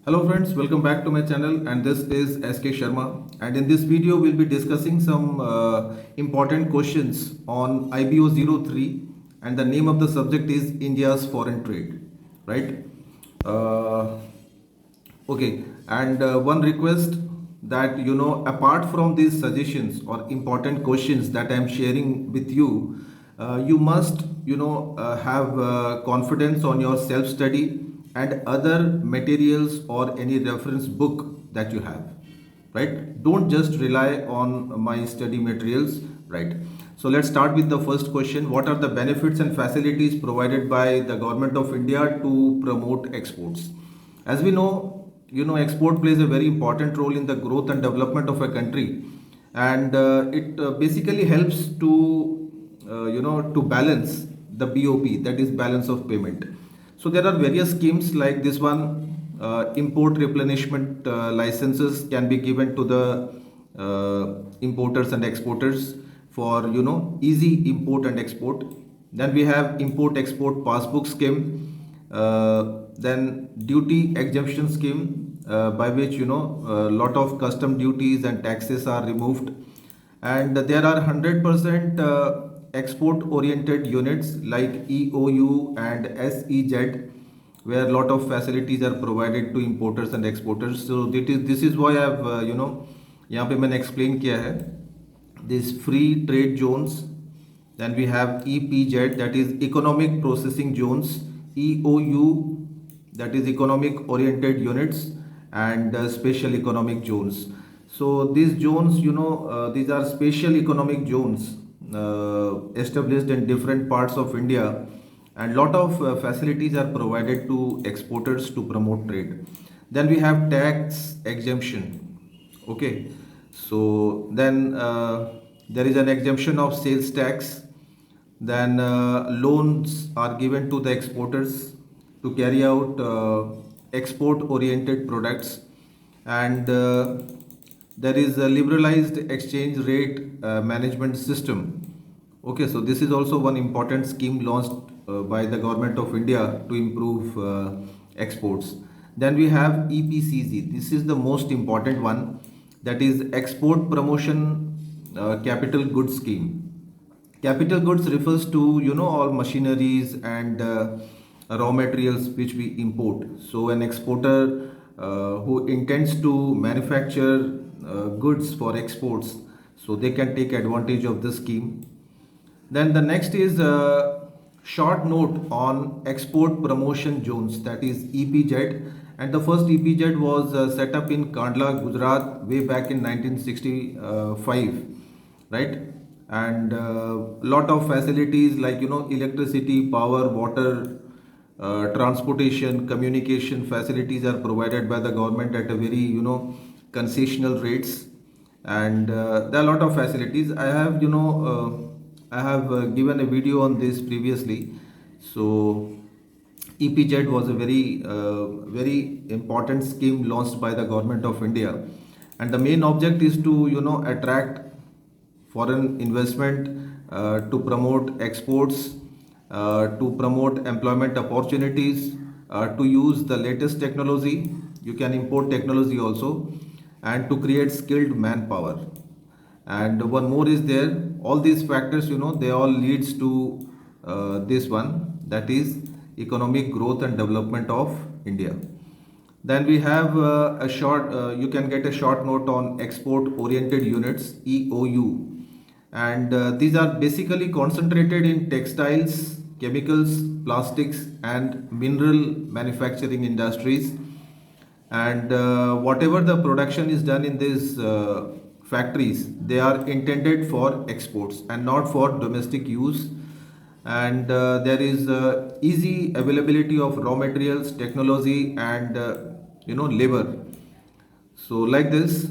Hello friends, welcome back to my channel, and this is SK Sharma, and in this video we'll be discussing some important questions on IBO03, and the name of the subject is India's foreign trade, right? Uh, okay, and one request that apart from these suggestions or important questions that I'm sharing with you, you must have confidence on your self study and other materials or any reference book that you have, right? Don't just rely on my study materials, right? So let's start with the first question. What are the benefits and facilities provided by the government of India to promote exports? As we know, export plays a very important role in the growth and development of a country, and it basically helps to balance the BOP, that is balance of payment. So there are various schemes like this one. Import replenishment licenses can be given to the importers and exporters for easy import and export. Then we have import export passbook scheme. Then duty exemption scheme, by which a lot of custom duties and taxes are removed, and there are 100% export oriented units like EOU and SEZ, where a lot of facilities are provided to importers and exporters. So this is why I've यहाँ पे मैंने explain किया है this free trade zones. Then we have EPZ, that is economic processing zones, EOU, that is economic oriented units, and special economic zones. So these zones, these are special economic zones established in different parts of India, and lot of facilities are provided to exporters to promote trade. Then we have tax exemption. Okay, so then there is an exemption of sales tax. Then loans are given to the exporters to carry out export oriented products, and there is a liberalized exchange rate management system. Okay, so this is also one important scheme launched by the government of India to improve exports. Then we have EPCZ. This is the most important one, that is export promotion capital goods scheme. Capital goods refers to all machineries and raw materials which we import. So an exporter who intends to manufacture goods for exports, so they can take advantage of this scheme. Then the next is a short note on export promotion zones, that is EPZ, and the first EPZ was set up in Kandla, Gujarat, way back in 1965, right? And lot of facilities like electricity, power, water, transportation, communication facilities are provided by the government at a very concessional rates, and there are a lot of facilities. I have given a video on this previously. So EPZ was a very important scheme launched by the government of India, and the main object is to attract foreign investment, to promote exports, to promote employment opportunities, to use the latest technology. You can import technology also, and to create skilled manpower. And one more is there. All these factors, they all leads to this one, that is economic growth and development of India. Then we have you can get a short note on export oriented units, EOU, and these are basically concentrated in textiles, chemicals, plastics, and mineral manufacturing industries. And whatever the production is done in these factories, they are intended for exports and not for domestic use. And there is easy availability of raw materials, technology, and labor. So like this,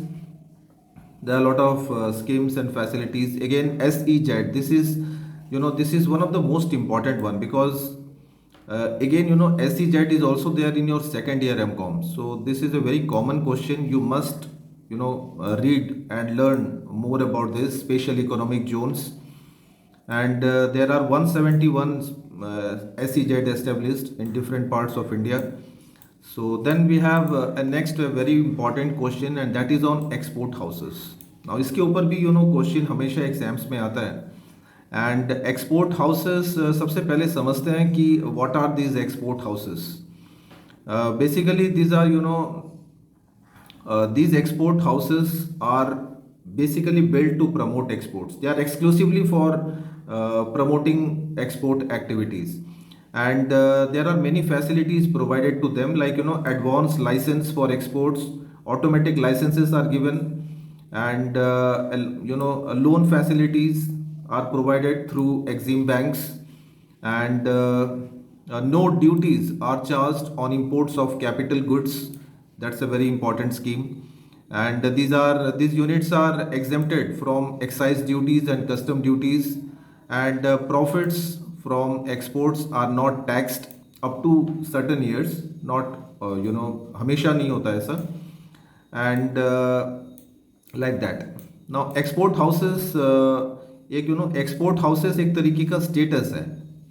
there are a lot of schemes and facilities. Again, SEZ, this is one of the most important one, because again SEZ is also there in your second year MCOM. So this is a very common question. You must read and learn more about this special economic zones. And there are 171 SEZ established in different parts of India. So then we have a next very important question, and that is on export houses. Now इसके ऊपर भी question हमेशा exams में आता है. And export houses सबसे पहले समझते हैं कि what are these export houses. Basically these are these export houses are basically built to promote exports. They are exclusively for promoting export activities, and there are many facilities provided to them, like advanced license for exports, automatic licenses are given, and loan facilities are provided through Exim banks, and no duties are charged on imports of capital goods. That's a very important scheme. And these units are exempted from excise duties and custom duties, and profits from exports are not taxed up to certain years. Not हमेशा नहीं होता ऐसा. And like that. Now export houses एक export houses एक तरीके का status है.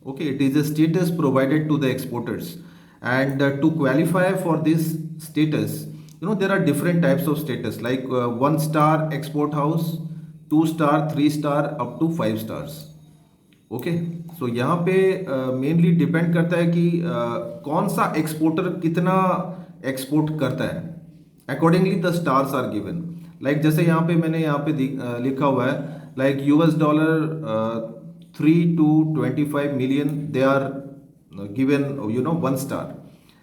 Okay, it is a status provided to the exporters, and to qualify for this status, there are different types of status, like 1 star export house, 2 star, 3 star, up to 5 stars. Okay, सो यहाँ पे mainly depend करता है कि कौन सा exporter कितना export करता है. Accordingly the stars are given. Like जैसे यहाँ पे मैंने लिखा हुआ है, like $3 to 25 million they are given 1 star,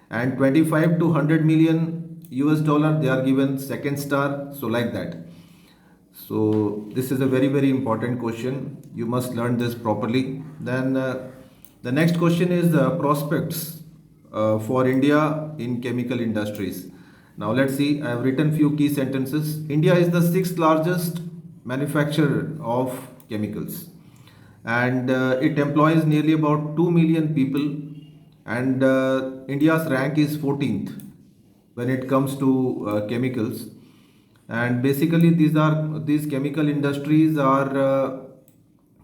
and 25 to 100 million US dollar they are given 2nd star. So like that. So this is a very very important question. You must learn this properly. Then the next question is prospects for India in chemical industries. Now let's see. I have written few key sentences. India is the 6th largest manufacturer of chemicals, and it employs nearly about 2 million people, and India's rank is 14th when it comes to chemicals. And basically these chemical industries are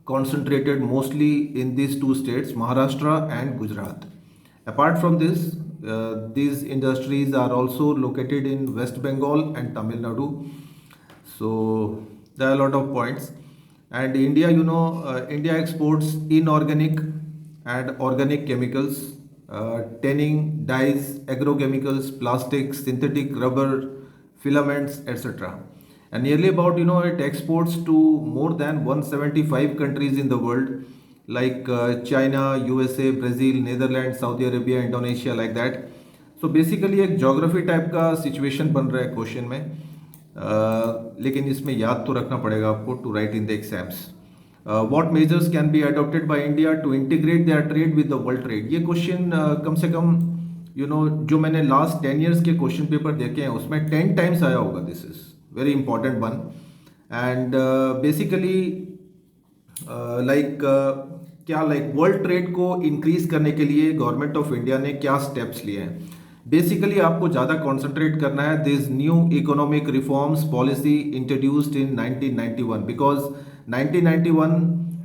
concentrated mostly in these two states, Maharashtra and Gujarat. Apart from this, these industries are also located in West Bengal and Tamil Nadu. So there are a lot of points. And India, India exports inorganic and organic chemicals, tanning, dyes, agrochemicals, plastics, synthetic rubber, filaments, etc. And nearly about it exports to more than 175 countries in the world, like China, USA, Brazil, Netherlands, Saudi Arabia, Indonesia, like that. So basically एक geography type का situation बन रहा है question में, लेकिन इसमें याद तो रखना पड़ेगा आपको to write in the exams. What measures can be adopted by India to integrate their trade with the world trade? ये question कम से कम जो मैंने लास्ट 10 years के क्वेश्चन पेपर देखे हैं उसमें 10 times आया होगा. This is very important one. And basically क्या वर्ल्ड ट्रेड को इंक्रीज करने के लिए गवर्नमेंट ऑफ इंडिया ने क्या स्टेप्स लिए हैं. बेसिकली आपको ज़्यादा कॉन्सेंट्रेट करना है this new economic reforms policy introduced in 1991, because 1991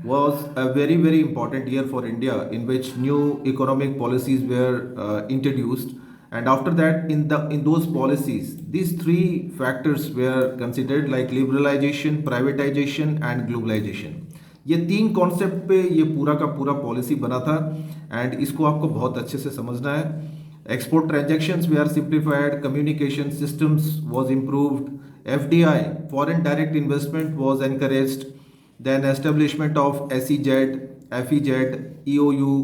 was a very very important year for India, in which new economic policies were introduced, and after that in those policies these three factors were considered, like liberalization, privatization and globalization. ये 3 concept पे ये पूरा का पूरा policy बना था, and इसको आपको बहुत अच्छे से समझना है. Export transactions were simplified, communication systems was improved, FDI foreign direct investment was encouraged, then establishment of SEZ, FEZ, EOU,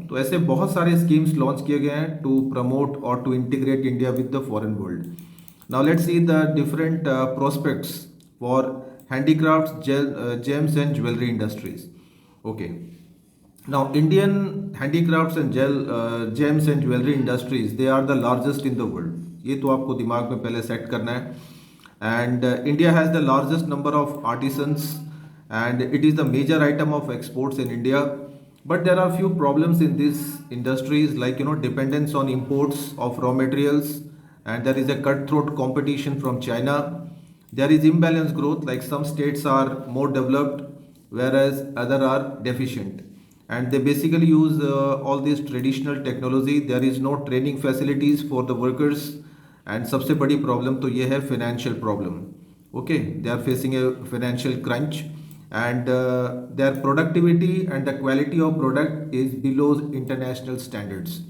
तो ऐसे बहुत सारे स्कीम्स लॉन्च किए गए हैं टू प्रमोट और to integrate India with the foreign world. Now let's see the different prospects for handicrafts, gems and jewellery industries. Okay, now Indian handicrafts and gems and jewellery industries, they are the largest in the world. ये तो आपको दिमाग में पहले set करना है. And India has the largest number of artisans, and it is the major item of exports in India. But there are few problems in these industries, like dependence on imports of raw materials, and there is a cutthroat competition from China. There is imbalanced growth, like some states are more developed whereas other are deficient. and they basically use all this traditional technology. There is no training facilities for the workers, and सबसे बड़ी problem तो ये है financial problem. Okay, they are facing a financial crunch, and their productivity and the quality of product is below international standards.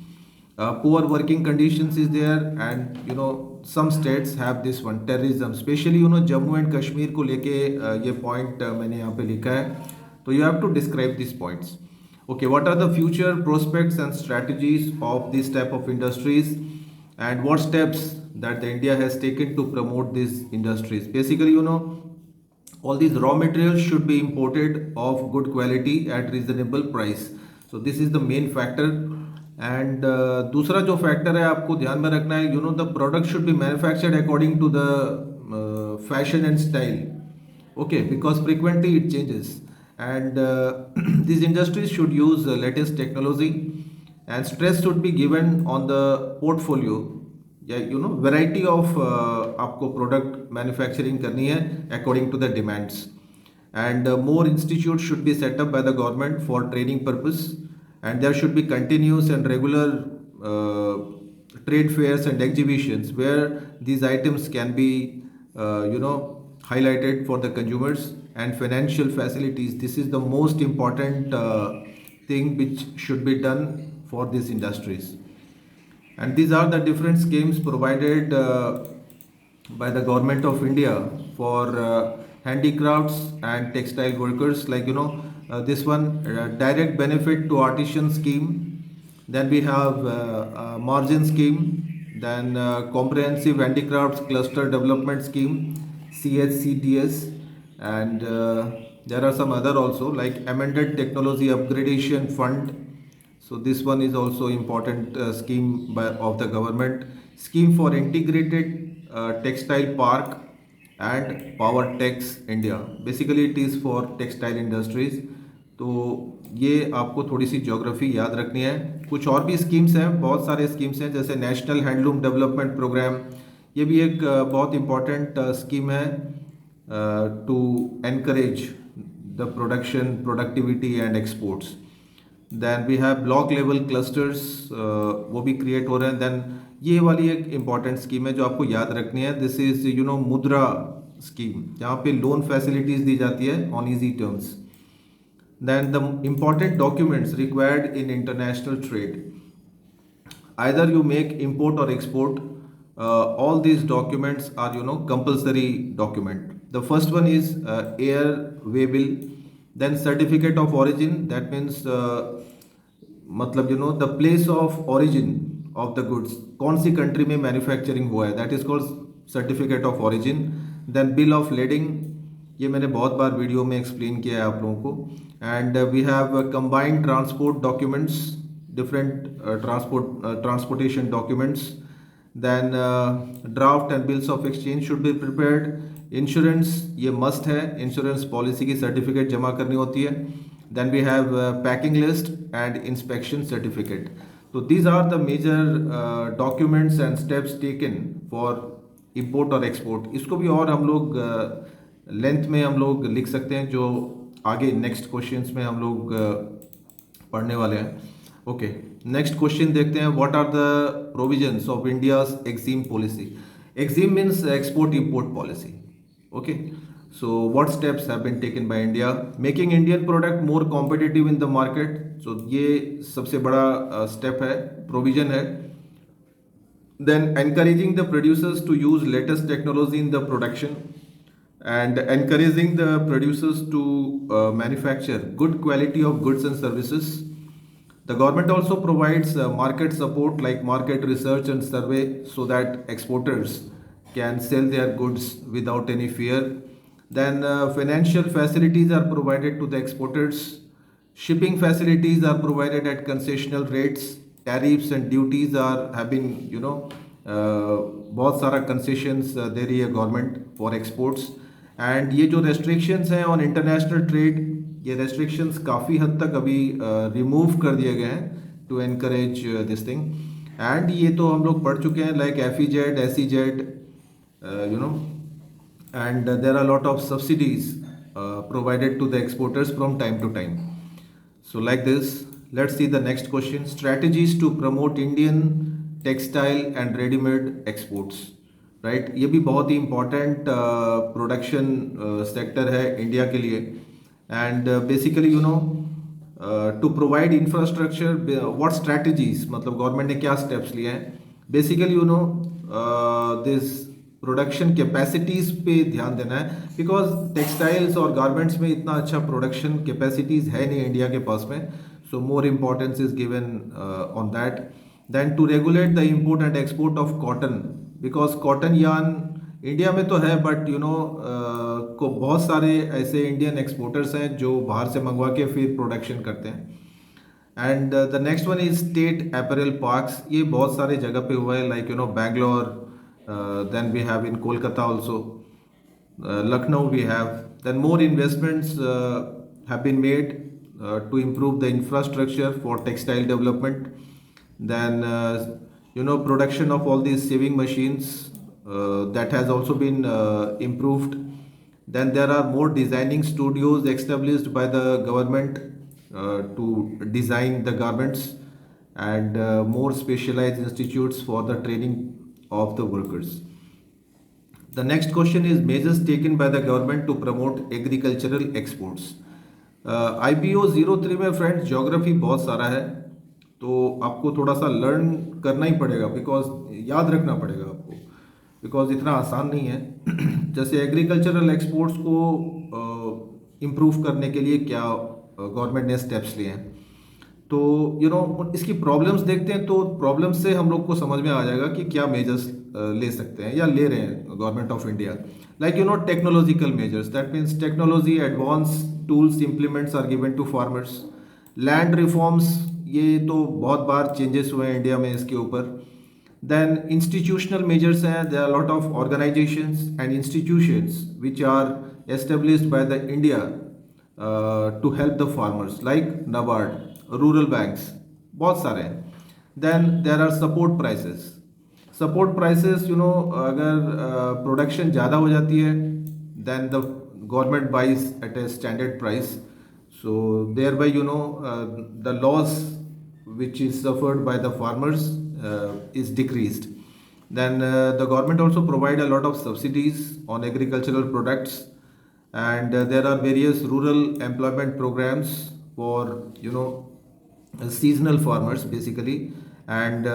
Poor working conditions is there, and some states have this one terrorism, especially Jammu and Kashmir को लेके ये point मैंने यहाँ पे लिखा है. तो you have to describe these points. Okay, what are the future prospects and strategies of this type of industries, and what steps that the India has taken to promote these industries? Basically, all these raw materials should be imported of good quality at reasonable price. So this is the main factor. And दूसरा जो factor है आपको ध्यान में रखना है, the product should be manufactured according to the fashion and style. Okay, because frequently it changes, and these industries should use latest technology, and stress should be given on the portfolio. Yeah, variety of आपको product manufacturing करनी है according to the demands, and more institutes should be set up by the government for training purpose, and there should be continuous and regular trade fairs and exhibitions where these items can be highlighted for the consumers, and financial facilities. This is the most important thing which should be done for these industries. And these are the different schemes provided by the government of India for handicrafts and textile workers, like this one, direct benefit to artisan scheme. Then we have margin scheme, then comprehensive handicrafts cluster development scheme, CHCDS, and there are some other also, like amended technology upgradation fund. So this one is also important scheme of the government. Scheme for integrated textile park and power techs India. Basically it is for textile industries. तो ये आपको थोड़ी सी geography याद रखनी है. कुछ और भी स्कीम्स हैं, बहुत सारे स्कीम्स हैं, जैसे नेशनल हैंडलूम डेवलपमेंट प्रोग्राम. ये भी एक बहुत इम्पॉर्टेंट स्कीम है to encourage the production, productivity and exports. Then we have block level clusters, वो भी क्रिएट हो रहे हैं. देन ये वाली एक इम्पॉर्टेंट स्कीम है जो आपको याद रखनी है. दिस इज मुद्रा स्कीम, जहाँ पे लोन फैसिलिटीज दी जाती है on easy terms. Then the important documents required in international trade. Either you make import or export, all these documents are compulsory document. The first one is air way bill, then certificate of origin. That means मतलब the place of origin of the goods, कौन सी country में manufacturing हुआ है, that is called certificate of origin. Then bill of lading, ये मैंने बहुत बार video में explain किया है आप लोगों को. And we have combined transport documents, different transportation documents. Then draft and bills of exchange should be prepared. Insurance ये मस्ट है, इंश्योरेंस पॉलिसी की सर्टिफिकेट जमा करनी होती है. Then we have packing list and inspection certificate. तो these are the major documents and steps taken for import और export. इसको भी और हम लोग लेंथ में हम लोग लिख सकते हैं, जो आगे नेक्स्ट क्वेश्चंस में हम लोग पढ़ने वाले हैं. ओके, नेक्स्ट क्वेश्चन देखते हैं. What are the provisions of India's EXIM policy? EXIM means export import policy. Okay, so what steps have been taken by India? Making Indian product more competitive in the market. So ये सबसे बड़ा step है, provision है. Then encouraging the producers to use latest technology in the production, and encouraging the producers to manufacture good quality of goods and services. The government also provides market support like market research and survey, so that exporters can sell their goods without any fear. Then financial facilities are provided to the exporters. Shipping facilities are provided at concessional rates. Tariffs and duties have been बहुत सारा concessions दे रही है government for exports. And ये जो restrictions हैं on international trade, ये restrictions काफ़ी हद तक अभी रिमूव कर दिए गए हैं to encourage this thing. And ये तो हम लोग पढ़ चुके हैं, like FEZ, SEZ, and there are a lot of subsidies provided to the exporters from time to time. So like this, let's see the next question. Strategies to promote Indian textile and ready-made exports. Right, ये भी बहुत ही important production sector है India के लिए. And basically to provide infrastructure, what strategies, मतलब government ने क्या स्टेप्स लिए हैं. बेसिकली दिस प्रोडक्शन कैपेसिटीज़ पे ध्यान देना है, बिकॉज टेक्सटाइल्स और गारमेंट्स में इतना अच्छा प्रोडक्शन कैपेसिटीज़ है नहीं इंडिया के पास में. So more importance is given on that. Then to regulate the import and export of cotton, because cotton yarn India में तो है, बट को बहुत सारे ऐसे इंडियन एक्सपोर्टर्स हैं जो बाहर से मंगवा के फिर प्रोडक्शन करते हैं. And the next one is state apparel parks. ये बहुत सारे जगह पे हुआ है, like Bangalore, then we have in Kolkata also, Lucknow we have. Then more investments have been made to improve the infrastructure for textile development. Then production of all these sewing machines, that has also been improved. Then there are more designing studios established by the government to design the garments, and more specialized institutes for the training of the workers. The next question is measures taken by the government to promote agricultural exports. IBO 03 में friends geography बहुत सारा है, तो आपको थोड़ा सा learn करना ही पड़ेगा, बिकॉज याद रखना पड़ेगा आपको, बिकॉज इतना आसान नहीं है. जैसे एग्रीकल्चरल एक्सपोर्ट्स को इम्प्रूव करने के लिए क्या गवर्नमेंट ने स्टेप्स लिए हैं, तो इसकी प्रॉब्लम्स देखते हैं, तो प्रॉब्लम्स से हम लोग को समझ में आ जाएगा कि क्या मेजर्स ले सकते हैं या ले रहे हैं government of India. Like technological measures, that means technology advance tools implements are given to farmers. Land reforms, ये तो बहुत बार चेंजेस हुए हैं इंडिया में इसके ऊपर. देन इंस्टीट्यूशनल मेजर्स हैं, there are lot of organisations and institutions which are established by the India to help the farmers, like NABARD, rural banks, बहुत सारे हैं. Then there are support prices. Support prices, अगर production ज़्यादा हो जाती है, then the government buys at a standard price, so thereby the loss which is suffered by the farmers is decreased. Then the government also provide a lot of subsidies on agricultural products, and there are various rural employment programs for seasonal farmers basically, and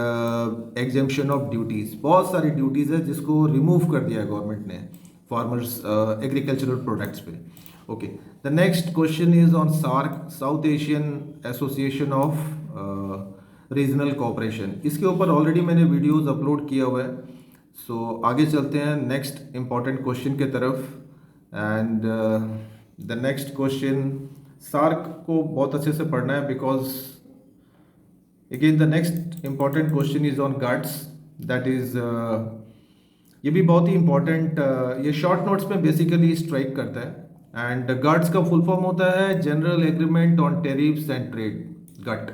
exemption of duties. बहुत सारी duties है जिसको remove कर दिया है government ने farmers agricultural products पे. Okay, the next question is on SAARC, south Asian association of regional cooperation. इसके ऊपर ऑलरेडी मैंने वीडियोस अपलोड किया हुआ है. सो आगे चलते हैं नेक्स्ट इंपॉर्टेंट क्वेश्चन के तरफ. And the next question, SAARC को बहुत अच्छे से पढ़ना है, because again the next important question is on GATS, that is ये भी बहुत ही इंपॉर्टेंट, ये शॉर्ट नोट्स में बेसिकली स्ट्राइक करता है. एंड गट्स का फुल फॉर्म होता है general agreement on tariffs and trade, GATT.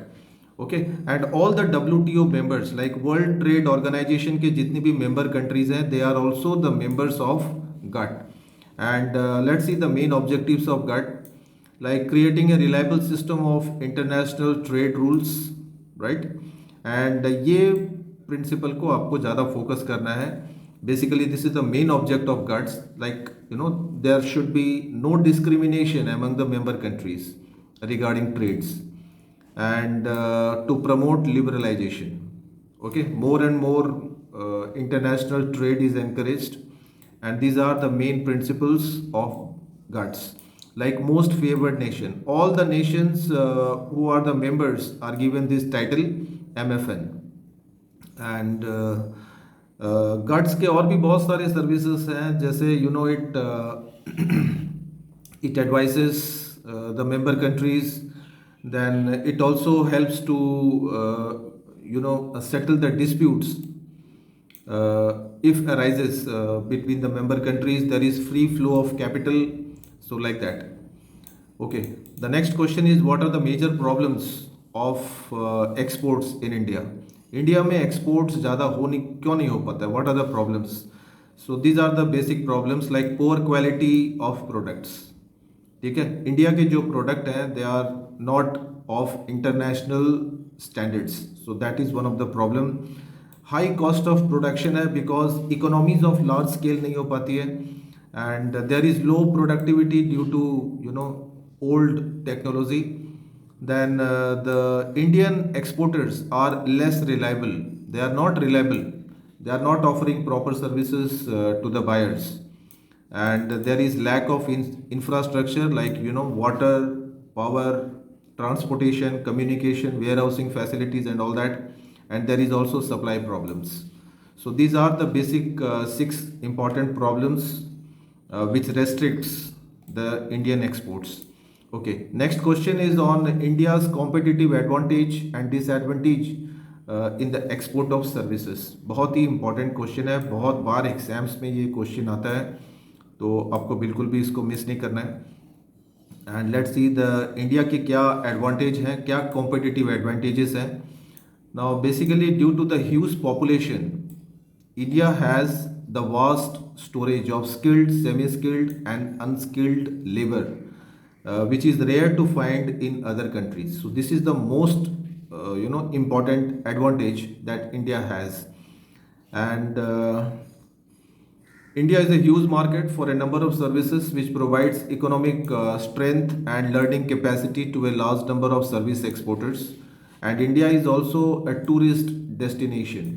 Okay, and all the WTO members, like world trade organisation के जितनी भी मेंबर कंट्रीज हैं, they are also the members of GATT. And let's see the main objectives of GATT, like creating a reliable system of international trade rules, right. And ये principle को आपको ज़्यादा focus करना है. Basically, this is the main object of GATS. Like, there should be no discrimination among the member countries regarding trades, and to promote liberalization. Okay, more and more international trade is encouraged, and these are the main principles of GATS. Like most favored nation, all the nations who are the members are given this title MFN. And GATS के और भी बहुत सारे services हैं, जैसे it advises the member countries. Then it also helps to settle the disputes if arises between the member countries. There is free flow of capital, so like that. Okay, the next question is, what are the major problems of exports in India? India में exports ज़्यादा क्यों नहीं हो पाता है? What are the problems? So these are the basic problems, like poor quality of products. ठीक है, India के जो प्रोडक्ट हैं, they are not of international standards. So that is one of the problem. High cost of production है because economies of large scale नहीं हो पाती है, and there is low productivity due to old technology. Then the Indian exporters are less reliable. They are not reliable. They are not offering proper services to the buyers, and there is lack of infrastructure like water, power, transportation, communication, warehousing facilities, and all that. And there is also supply problems. So these are the basic six important problems which restricts the Indian exports. Okay, next question is on India's competitive advantage and disadvantage in the export of services. बहुत ही important question है, बहुत बार exams में ये question आता है, तो आपको बिल्कुल भी इसको मिस नहीं करना है. And let's see the India के क्या एडवांटेज हैं, क्या कॉम्पिटिटिव एडवांटेजेस हैं. Now basically due to the huge population, India has the vast storage of skilled, semi-skilled, and unskilled labor, which is rare to find in other countries. So this is the most, important advantage that India has, and India is a huge market for a number of services which provides economic strength and learning capacity to a large number of service exporters. And India is also a tourist destination.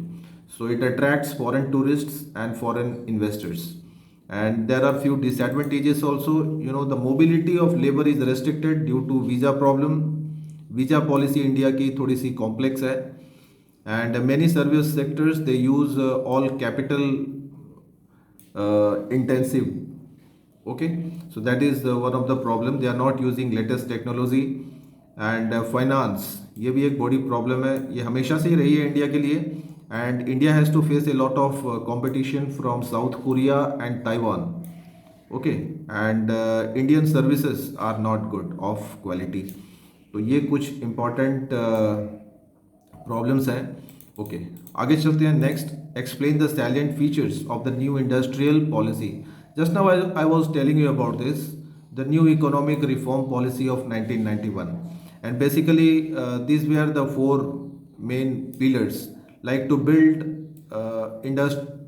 So it attracts foreign tourists and foreign investors. And there are few disadvantages also. The mobility of labor is restricted due to visa problem. Visa policy India की थोड़ी सी complex है. And many service sectors, they use all capital intensive. Okay, so that is one of the problem. They are not using latest technology. And finance, ये भी एक बड़ी problem है. ये हमेशा से ही रही है इंडिया के लिए. And India has to face a lot of competition from South Korea and Taiwan. Okay, and Indian services are not good of quality. तो ये कुछ important problems हैं. Okay, आगे चलते हैं. Next, explain the salient features of the new industrial policy. Just now I was telling you about this, the new economic reform policy of 1991. And basically these were the four main pillars, like to build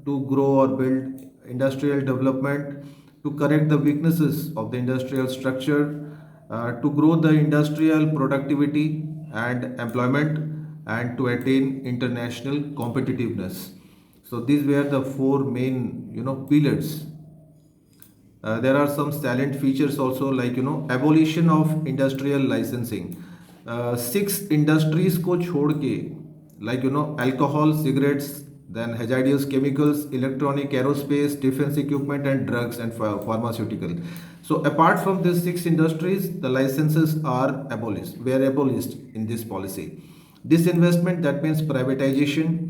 to grow or build industrial development, to correct the weaknesses of the industrial structure, to grow the industrial productivity and employment, and to attain international competitiveness. So these were the four main pillars. There are some salient features also, like abolition of industrial licensing. 6 industries को छोड़ के, like alcohol, cigarettes, then hazardous chemicals, electronic, aerospace, defense equipment, and drugs and pharmaceutical. So apart from these 6 industries, the licenses were abolished in this policy. Disinvestment, that means privatization,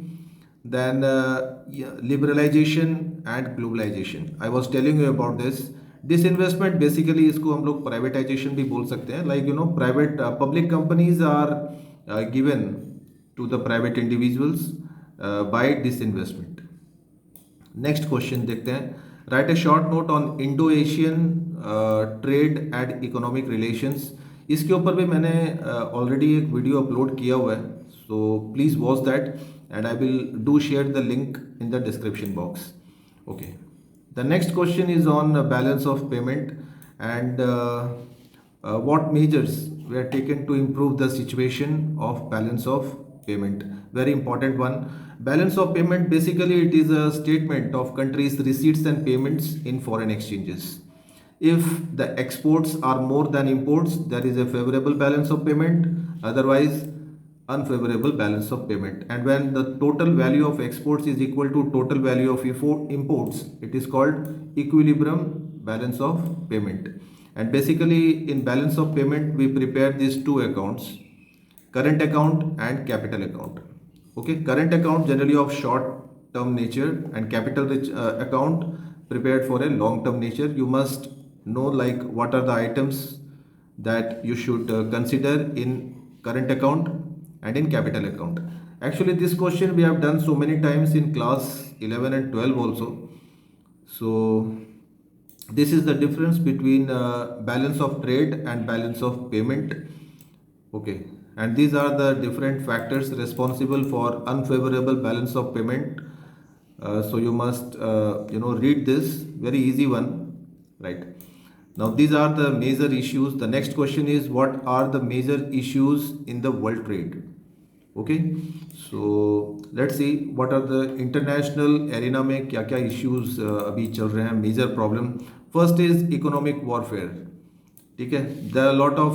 then liberalization and globalization. I was telling you about this. Disinvestment, basically इसको हम लोग privatization भी बोल सकते हैं. Like private public companies are given to the private individuals by disinvestment. Next question देखते हैं. Write a short note on Indo-Asian trade and economic relations. इसके ऊपर भी मैंने already एक वीडियो अपलोड किया हुआ है, so please watch that, and I will do share the link in the description box. Okay. The next question is on balance of payment, and what measures were taken to improve the situation of balance of payment. Very important one. Balance of payment, basically it is a statement of countries' receipts and payments in foreign exchanges. If the exports are more than imports, there is a favorable balance of payment, otherwise unfavorable balance of payment. And when the total value of exports is equal to total value of imports, it is called equilibrium balance of payment. And basically in balance of payment we prepare these two accounts, current account and capital account. Okay, current account generally of short term nature, and capital account prepared for a long term nature. You must know like what are the items that you should consider in current account and in capital account. Actually this question we have done so many times in class 11 and 12 also. So this is the difference between balance of trade and balance of payment. Okay, and these are the different factors responsible for unfavorable balance of payment. So you must read this very easy one, right? Now these are the major issues. The next question is, what are the major issues in the world trade? Okay, so let's see what are the international arena में क्या क्या issues अभी चल रहे हैं, major problem. First is economic warfare. ठीक है, there are a lot of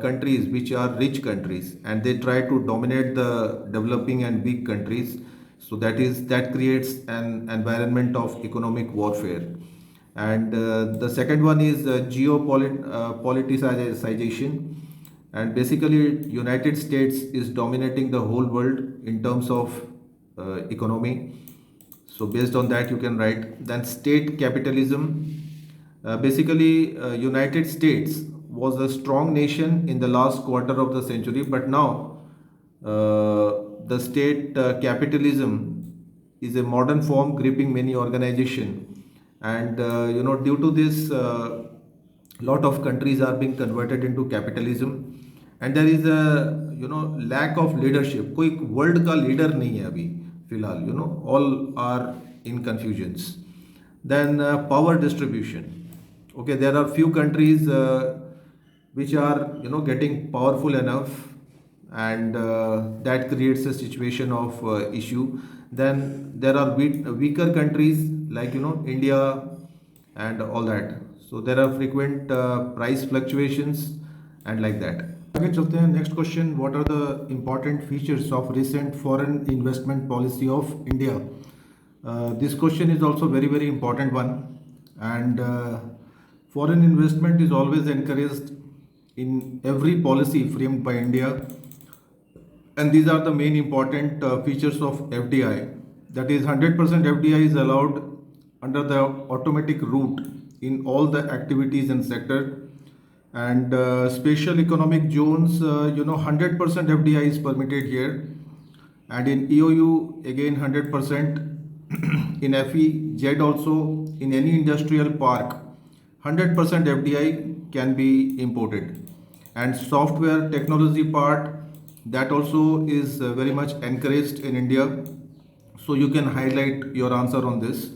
countries which are rich countries and they try to dominate the developing and weak countries. So that creates an environment of economic warfare. And the second one is geopoliticization. And basically United States is dominating the whole world in terms of economy. So based on that you can write. Then state capitalism. United States was a strong nation in the last quarter of the century, but now the state capitalism is a modern form gripping many organizations, and due to this, lot of countries are being converted into capitalism, and there is a lack of leadership. कोई world का leader नहीं है अभी फिलहाल. All are in confusions. Then power distribution. Okay, there are few countries which are getting powerful enough, and that creates a situation of issue. Then there are weaker countries like India and all that. So there are frequent price fluctuations and like that. आगे चलते हैं. Next question, what are the important features of recent foreign investment policy of India? This question is also very very important one, and foreign investment is always encouraged in every policy framed by India, and these are the main important features of FDI. That is 100% FDI is allowed under the automatic route in all the activities and sector, and special economic zones, 100% FDI is permitted here, and in EOU again 100%. In FEZ also, in any industrial park 100% FDI can be imported. And software technology part, that also is very much encouraged in India. So you can highlight your answer on this.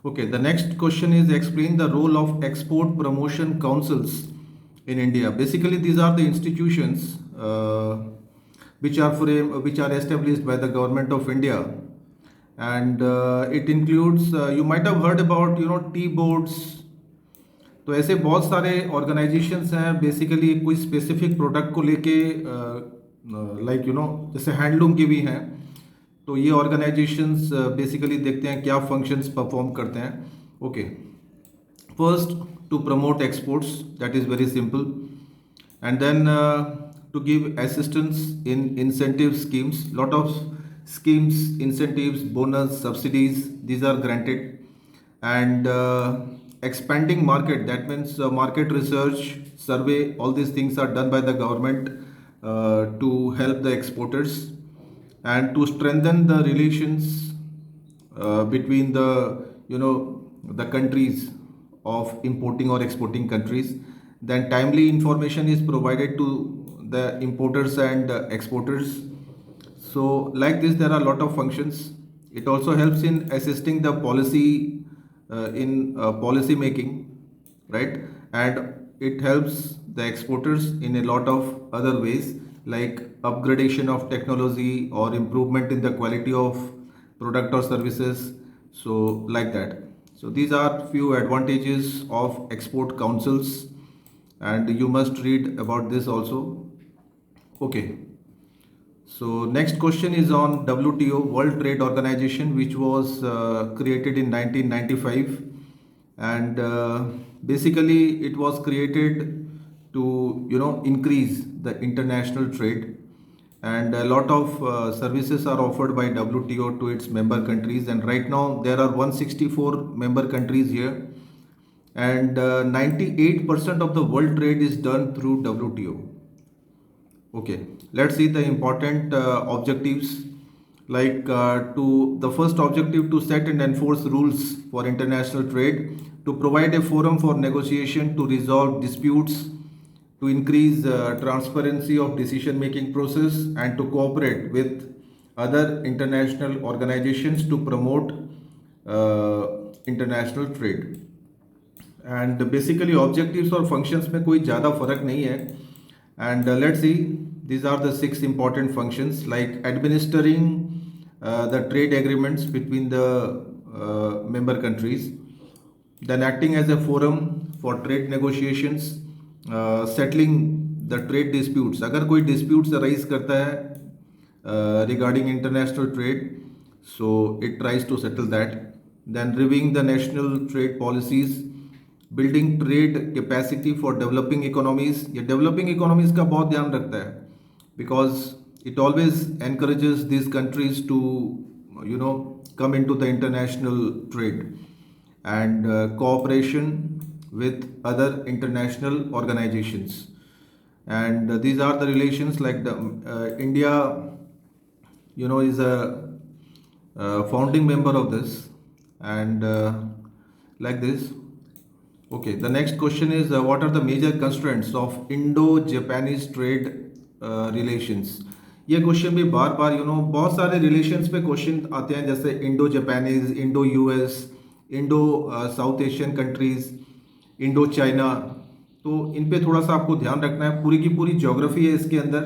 Okay, the next question is, explain the role of export promotion councils in India. Basically these are the institutions which are established by the government of India, and it includes, you might have heard about tea boards. तो ऐसे बहुत सारे organisations हैं basically कोई specific product को लेके, like जैसे handloom की भी हैं. तो ये ऑर्गेनाइजेशंस बेसिकली देखते हैं क्या फंक्शंस परफॉर्म करते हैं. Okay, first to promote exports, that is very simple, and then to give assistance in incentive schemes. Lot of schemes, incentives, bonus, subsidies, these are granted. And expanding market, that means market research, survey, all these things are done by the government to help the exporters and to strengthen the relations between the the countries of importing or exporting countries. Then timely information is provided to the importers and exporters. So like this, there are a lot of functions. It also helps in assisting the policy in policy making, right? And it helps the exporters in a lot of other ways, like upgradation of technology or improvement in the quality of product or services. So like that. So these are few advantages of export councils, and you must read about this also. Okay. So next question is on WTO, World Trade Organization, which was created in 1995, and basically it was created to increase the international trade, and a lot of services are offered by WTO to its member countries, and right now there are 164 member countries here, and 98% of the world trade is done through WTO. Okay, let's see the important objectives. Like the first objective, to set and enforce rules for international trade, to provide a forum for negotiation to resolve disputes to increase transparency of decision making process and to cooperate with other international organizations to promote international trade. And basically objectives और functions में कोई ज़्यादा फर्क नहीं है. And let's see, these are the 6 important functions, like administering the trade agreements between the member countries, then acting as a forum for trade negotiations, settling the trade disputes. अगर कोई disputes arise करता है regarding international trade, so it tries to settle that. Then reviewing the national trade policies, building trade capacity for developing economies. ये developing economies का बहुत ध्यान रखता है, because it always encourages these countries to come into the international trade, and cooperation with other international organizations. And these are the relations, like the India is a founding member of this, and like this. Okay, the next question is what are the major constraints of Indo-Japanese trade relations? ये question भी बार बार बहुत सारे relations पे question आते हैं, जैसे Indo Japanese, Indo US, Indo south Asian countries, Indo China. तो इन पे थोड़ा सा आपको ध्यान रखना है. पूरी की पूरी ज्योग्राफी है इसके अंदर.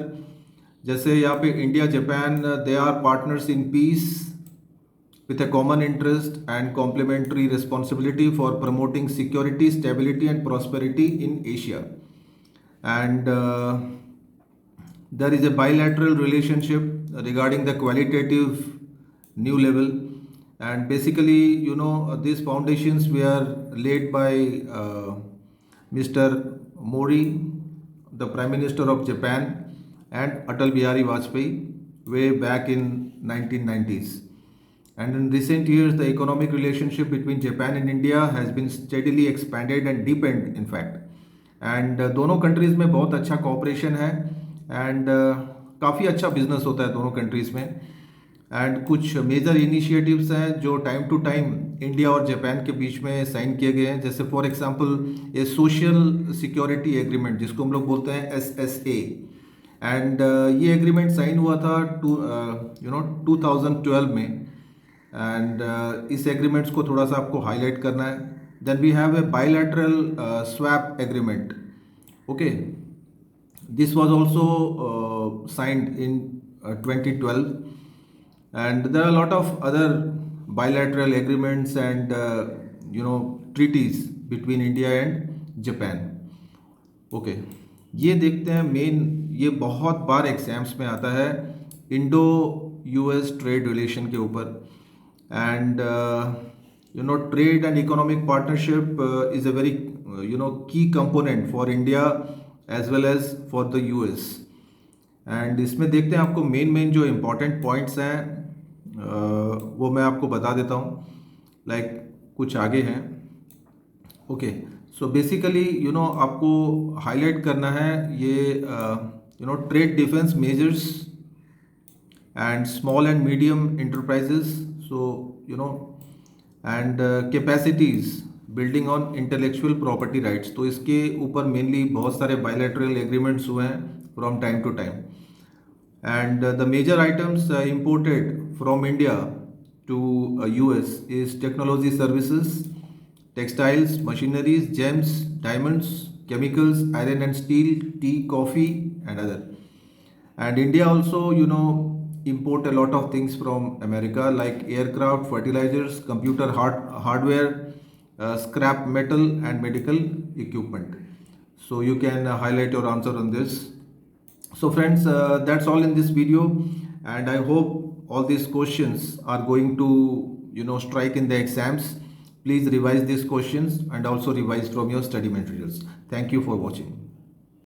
जैसे यहाँ पे India Japan, they are partners in peace with a common interest and complementary responsibility for promoting security, stability and prosperity in Asia. And there is a bilateral relationship regarding the qualitative new level. And basically, these foundations were laid by Mr. Modi, the Prime Minister of Japan, and Atal Bihari Vajpayee way back in 1990s. And in recent years, the economic relationship between Japan and India has been steadily expanded and deepened, in fact. And दोनों countries में बहुत अच्छा cooperation है, and काफ़ी अच्छा business होता है दोनों countries में. And कुछ major initiatives हैं जो time to time India और Japan के बीच में साइन किए गए हैं. जैसे for example a social security agreement, जिसको हम लोग बोलते हैं SSA. And ये agreement साइन हुआ था 2012 में. And इस एग्रीमेंट्स को थोड़ा सा आपको हाईलाइट करना है. Then we have a bilateral swap agreement. Okay, this was also signed in 2012, and there are a lot of other bilateral agreements and treaties between India and Japan. Okay, ये देखते हैं main. ये बहुत बार exams में आता है Indo US trade relation के ऊपर. And trade and economic partnership is a very key component for India as well as for the US. And इसमें देखते हैं आपको मेन जो important points हैं वो मैं आपको बता देता हूँ, like कुछ आगे हैं. ओके, सो बेसिकली आपको हाईलाइट करना है ये trade defence measures and small and medium enterprises. So and capacities building on intellectual property rights. तो इसके ऊपर मेनली बहुत सारे bilateral agreements हुए हैं from time to time. And the major items imported from India to US is technology services, textiles, machineries, gems, diamonds, chemicals, iron and steel, tea, coffee and other. And India also import a lot of things from America, like aircraft, fertilizers, computer hardware, scrap metal and medical equipment. So you can highlight your answer on this. So friends, that's all in this video, and I hope all these questions are going to strike in the exams. Please revise these questions and also revise from your study materials. Thank you for watching.